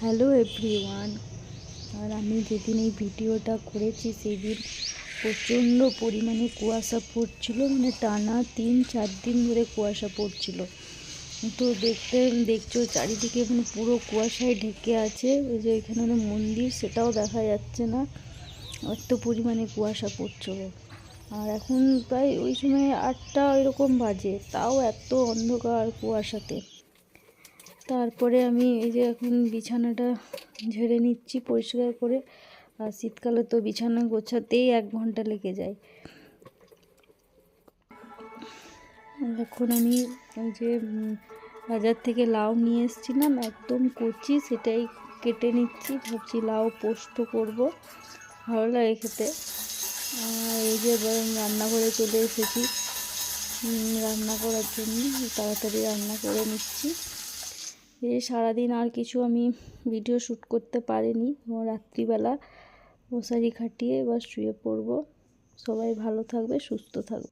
Hello everyone. আর আমি যেদিন এই ভিডিওটা করেছি সেই দিন প্রচণ্ড পরিমাণে কুয়াশা পড়ছিল, মানে টানা 3-4 দিন ধরে কুয়াশা পড়ছিল। তো দেখছো চারিদিকে মানে পুরো কুয়াশায় ঢেকে আছে। ওই যে এখানে মন্দির সেটাও দেখা যাচ্ছে না, এত পরিমাণে কুয়াশা পড়ছিল। আর এখন প্রায় ওই সময় 8টা এরকম বাজে, তাও এত অন্ধকার কুয়াশাতে। তারপরে আমি এই যে এখন বিছানাটা ঝেড়ে নিচ্ছি পরিষ্কার করে। আর শীতকালে তো বিছানা গোছাতেই 1 ঘন্টা লেগে যায়। এখন আমি ওই যে বাজার থেকে লাউ নিয়ে এসেছিলাম, একদম কচি, সেটাই কেটে নিচ্ছি। ভাবছি লাউ পোস্ত করব, ভালো লাগে খেতে। আর এই যে রান্নাঘরে চলে এসেছি রান্না করার জন্য, তাড়াতাড়ি রান্না করে নিচ্ছি। এই সারাদিন আর কিছু আমি ভিডিও শ্যুট করতে পারিনি। রাত্রিবেলা মশারি খাটিয়ে এবার শুয়ে পড়ব। সবাই ভালো থাকবে, সুস্থ থাকবে।